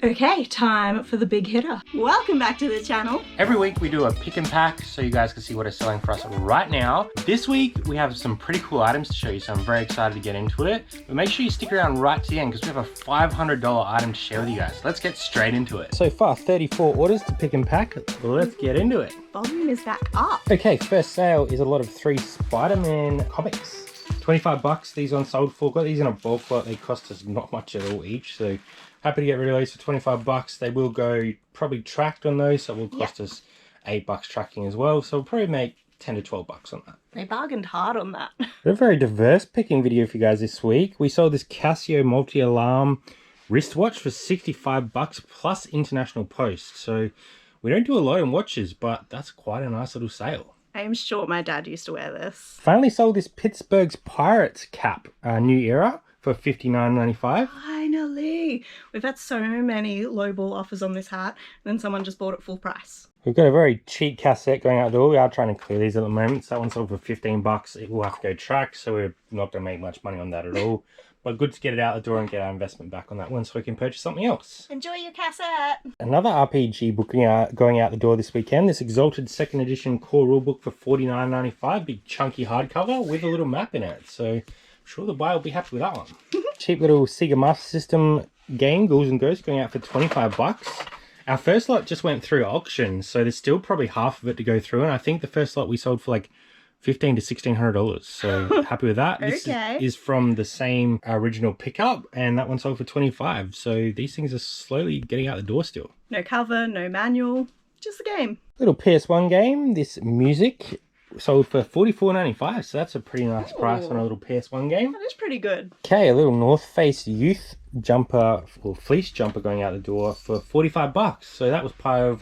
Okay, time for the big hitter. Welcome back to the channel. Every week we do a pick and pack so you guys can see what is selling for us right now. This week we have some pretty cool items to show you, so I'm very excited to get into it. But make sure you stick around right to the end because we have a $500 item to share with you guys. Let's get straight into it. So far, 34 orders to pick and pack. Let's get into it. Volume is back up. Okay, first sale is a lot of 3 Spider-Man comics. 25 bucks, these on sold for. Got these in a bulk lot. They cost us not much at all each, so happy to get rid of those for 25 bucks. They will go probably tracked on those, so it will cost us $8 tracking as well. So we'll probably make 10 to 12 bucks on that. They bargained hard on that. A very diverse picking video for you guys this week. We sold this Casio multi-alarm wristwatch for 65 bucks plus international post. So we don't do a lot in watches, but that's quite a nice little sale. I am sure my dad used to wear this. Finally sold this Pittsburgh's Pirates cap, New Era, for $59.95. Finally! We've had so many lowball offers on this hat, and then someone just bought it full price. We've got a very cheap cassette going out the door. We are trying to clear these at the moment. So that one sold for 15 bucks. It will have to go tracked, so we're not going to make much money on that at all. But good to get it out the door and get our investment back on that one so we can purchase something else. Enjoy your cassette! Another RPG book going out the door this weekend. This Exalted 2nd Edition Core Rulebook for $49.95. Big chunky hardcover with a little map in it. So I'm sure the buyer will be happy with that one. Cheap little Sega Master System game, Ghouls and Ghosts, going out for 25 bucks. Our first lot just went through auction, so there's still probably half of it to go through. And I think the first lot we sold for like $1,500 to $1,600, so happy with that. Okay. This is from the same original pickup, and that one sold for 25. So these things are slowly getting out the door still. No cover, no manual, just the game. Little PS1 game, this Music, sold for $44.95, so that's a pretty nice price on a little PS1 game. That is pretty good. Okay, a little North Face Youth jumper, or fleece jumper, going out the door for 45 bucks. So that was part of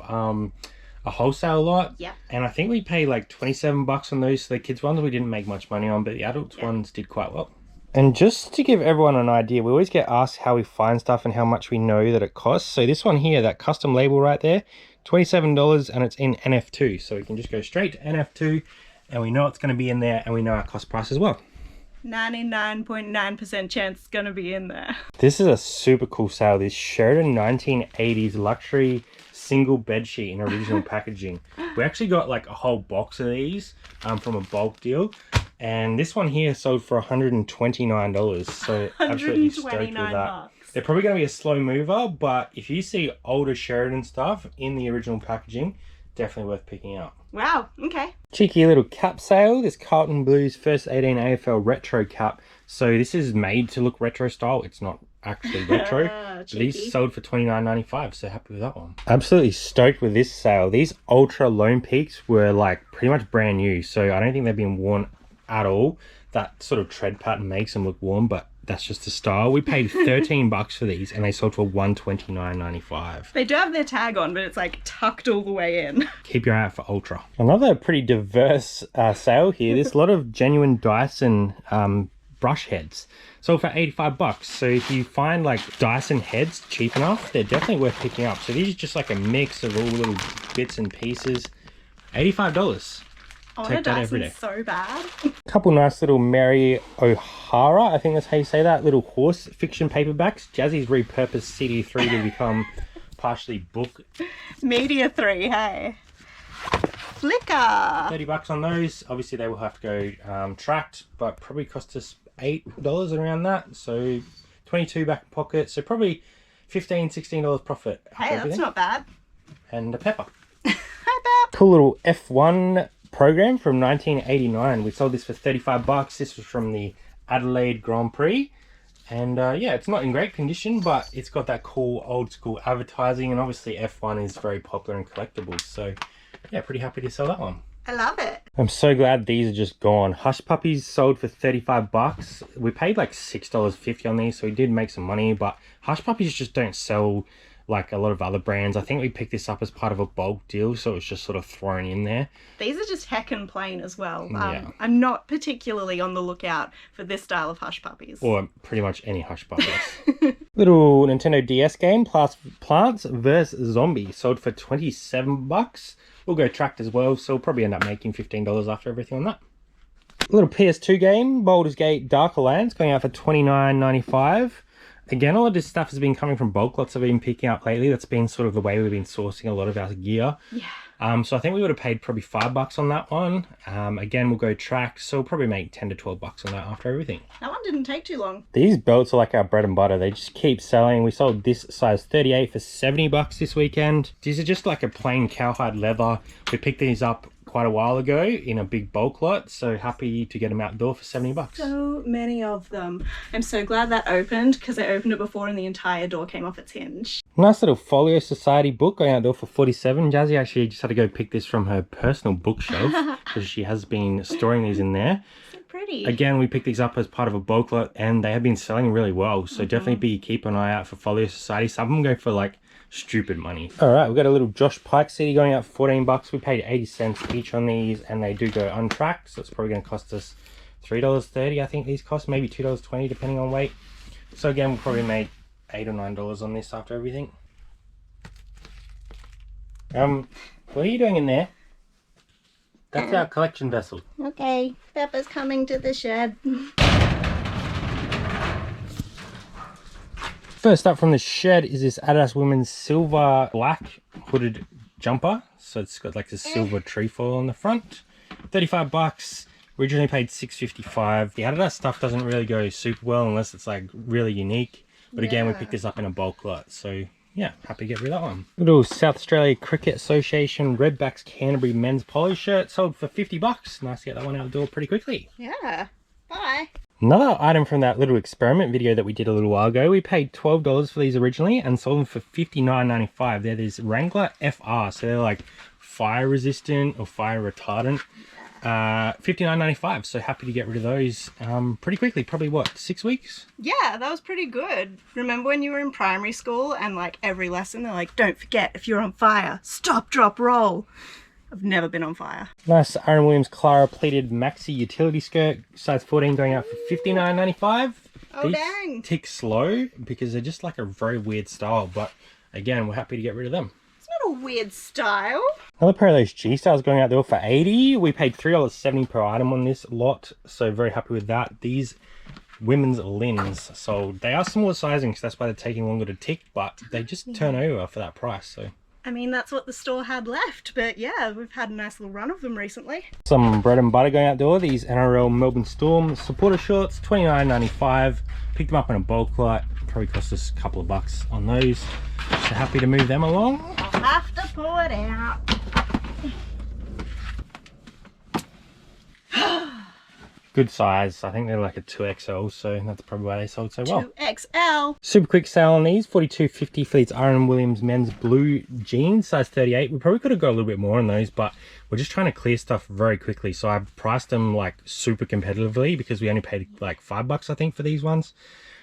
a wholesale lot. Yeah. And I think we paid like 27 bucks on those. So the kids ones we didn't make much money on, but the adults ones did quite well. And just to give everyone an idea, we always get asked how we find stuff and how much we know that it costs. So this one here, that custom label right there, $27, and it's in NF2. So we can just go straight to NF2 and we know it's going to be in there, and we know our cost price as well. 99.9% chance it's going to be in there. This is a super cool sale. This Sheridan 1980s luxury single bed sheet in original packaging. We actually got like a whole box of these from a bulk deal, and this one here sold for $129. So absolutely stoked with that. Bucks. They're probably going to be a slow mover, but if you see older Sheridan stuff in the original packaging, definitely worth picking up. Wow, okay. Cheeky little cap sale. This Carlton Blues First 18 AFL retro cap. So this is made to look retro style. It's not actually retro. These sold for $29.95, so happy with that one. Absolutely stoked with this sale. These Ultra Lone Peaks were like pretty much brand new, so I don't think they've been worn at all. That sort of tread pattern makes them look worn, but that's just the style. We paid 13 bucks for these, and they sold for $129.95. They do have their tag on, but it's like tucked all the way in. Keep your eye out for Ultra. Another pretty diverse sale here. There's a lot of genuine Dyson brush heads. Sold for 85 bucks. So if you find like Dyson heads cheap enough, they're definitely worth picking up. So these are just like a mix of all little bits and pieces. $85. Take that every day. So bad. A couple nice little Mary O'Hara, I think that's how you say that, little horse fiction paperbacks. Jazzy's repurposed CD3 to become partially book. Media 3, hey. Flickr. 30 bucks on those. Obviously they will have to go tracked, but probably cost us $8 around that. So 22 back in pocket. So probably $15, $16 profit. Hey, that's not bad. And a pepper. Hi, Pep. Cool little F1 program from 1989. We sold this for 35 bucks. This was from the Adelaide Grand Prix, and yeah, it's not in great condition, but it's got that cool old school advertising, and obviously F1 is very popular and collectible, so yeah, pretty happy to sell that one. I love it. I'm so glad these are just gone. Hush Puppies sold for 35 bucks. We paid like $6.50 on these, so we did make some money, but Hush Puppies just don't sell like a lot of other brands. I think we picked this up as part of a bulk deal, so it was just sort of thrown in there. These are just heckin' plain as well. Yeah. I'm not particularly on the lookout for this style of Hush Puppies. Or pretty much any Hush Puppies. Little Nintendo DS game, Plants vs. Zombies, sold for 27 bucks. We'll go tracked as well, so we'll probably end up making $15 after everything on that. A little PS2 game, Baldur's Gate Darker Lands, going out for $29.95. Again, a lot of this stuff has been coming from bulk lots I've been picking up lately. That's been sort of the way we've been sourcing a lot of our gear. Yeah. So I think we would have paid probably $5 on that one. Again, we'll go track, so we'll probably make 10 to 12 bucks on that after everything. That one didn't take too long. These belts are like our bread and butter. They just keep selling. We sold this size 38 for $70 this weekend. These are just like a plain cowhide leather. We picked these up quite a while ago in a big bulk lot, so happy to get them outdoor for $70. So many of them. I'm so glad that opened, because I opened it before and the entire door came off its hinge. Nice little Folio Society book going outdoor for $47. Jazzy actually just had to go pick this from her personal bookshelf because she has been storing these in there. So pretty. Again, we picked these up as part of a bulk lot and they have been selling really well, so definitely keep an eye out for Folio Society. Some of them go for like stupid money. All right, we've got a little Josh Pike CD going out for $14. We paid 80 cents each on these, and they do go untracked, so it's probably going to cost us $3.30. I think these cost maybe $2.20 depending on weight. So again, we'll probably make $8 or $9 on this after everything. What are you doing in there? That's our collection vessel. Okay, Peppa's coming to the shed. First up from the shed is this Adidas Women's silver black hooded jumper. So it's got like this silver trefoil on the front. $35. Originally paid $6.55. The Adidas stuff doesn't really go super well unless it's like really unique. But again, we picked this up in a bulk lot. So yeah, happy to get rid of that one. Little South Australia Cricket Association Redbacks Canterbury men's polo shirt sold for $50. Nice to get that one out the door pretty quickly. Yeah, bye. Another item from that little experiment video that we did a little while ago. We paid $12 for these originally and sold them for $59.95. They're this Wrangler FR, so they're like fire resistant or fire retardant. $59.95, so happy to get rid of those pretty quickly. Probably what, 6 weeks? Yeah, that was pretty good. Remember when you were in primary school and like every lesson they're like, don't forget, if you're on fire, stop, drop, roll. I've never been on fire. Nice Aaron Williams Clara pleated maxi utility skirt, size 14, going out for $59.95. Oh, dang. Tick slow because they're just like a very weird style, but again, we're happy to get rid of them. It's not a weird style. Another pair of those G-Stars going out there for $80. We paid $3.70 per item on this lot, so very happy with that. These women's lins, so they are smaller sizing, so that's why they're taking longer to tick, but they just turn over for that price. So I mean, that's what the store had left, but yeah, we've had a nice little run of them recently. Some bread and butter going out door. These NRL Melbourne Storm supporter shorts, $29.95. Picked them up in a bulk lot. Probably cost us a couple of bucks on those. So happy to move them along. I'll have to pull it out. Good size. I think they're like a 2XL, so that's probably why they sold so well. 2XL. Super quick sale on these, $42.50 for these Aaron Williams men's blue jeans, size 38. We probably could have got a little bit more on those, but we're just trying to clear stuff very quickly. So I priced them like super competitively because we only paid like $5, I think, for these ones.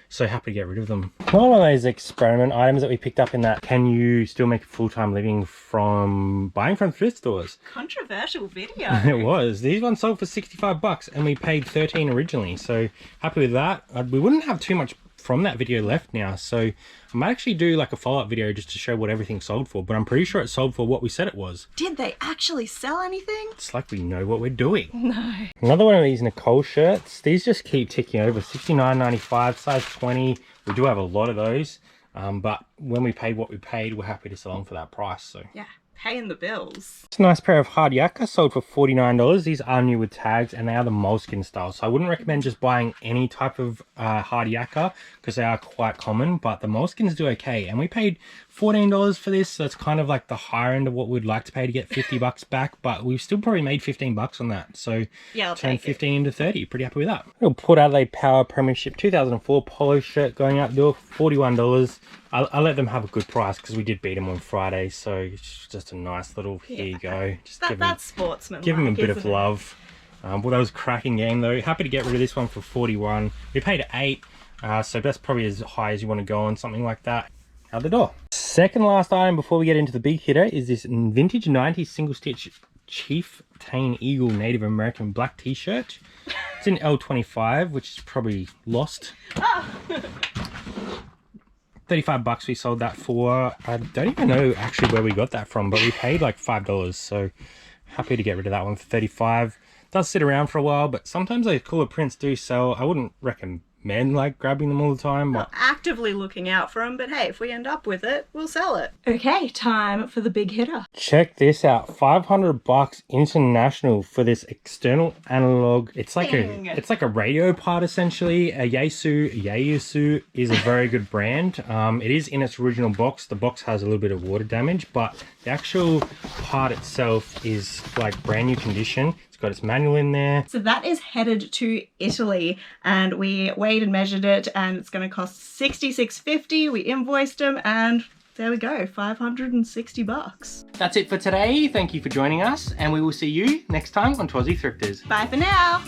So happy to get rid of them. One of those experiment items that we picked up in that can you still make a full-time living from buying from thrift stores? Controversial video. It was. These ones sold for $65 and we paid $13 originally. So happy with that. We wouldn't have too much from that video left now, so I might actually do like a follow-up video just to show what everything sold for, but I'm pretty sure it sold for what we said it was. Did they actually sell anything? It's like we know what we're doing. No. Another one of these Nicole shirts. These just keep ticking over. $69.95, size 20. We do have a lot of those, but when we paid what we paid, we're happy to sell them for that price. So yeah, paying the bills. It's a nice pair of hard yakka, sold for $49. These are new with tags and they are the moleskin style, so I wouldn't recommend just buying any type of hard yakka because they are quite common, but the moleskins do okay. And we paid $14 for this, so it's kind of like the higher end of what we'd like to pay to get $50 back, but we've still probably made $15 on that. So yeah, I'll turn take 15 into 30. Pretty happy with that. Little Port Adelaide Power Premiership 2004 polo shirt going out the door, $41. I let them have a good price because we did beat them on Friday, so it's just a nice little, here you go. Just that's sportsman. Give them a bit of love. Well, that was a cracking game though. Happy to get rid of this one for $41. We paid $8, so that's probably as high as you want to go on something like that. Out the door. Second last item before we get into the big hitter is this vintage 90s single stitch Chieftain Eagle Native American black t-shirt. It's in L25, which is probably lost. Oh. $35 we sold that for. I don't even know actually where we got that from, but we paid like $5, so happy to get rid of that one for $35. Does sit around for a while, but sometimes those cooler prints do sell. I wouldn't recommend men like grabbing them all the time. Not actively looking out for them, but hey, if we end up with it, we'll sell it. Okay, time for the big hitter. Check this out, $500 international for this external analog. It's like a radio part essentially. A Yaesu is a very good brand. It is in its original box. The box has a little bit of water damage, but the actual part itself is like brand new condition. It's got its manual in there. So that is headed to Italy, and we weighed and measured it, and it's going to cost $66.50. We invoiced them, and there we go, $560. That's it for today. Thank you for joining us, and we will see you next time on Twazzy Thrifters. Bye for now.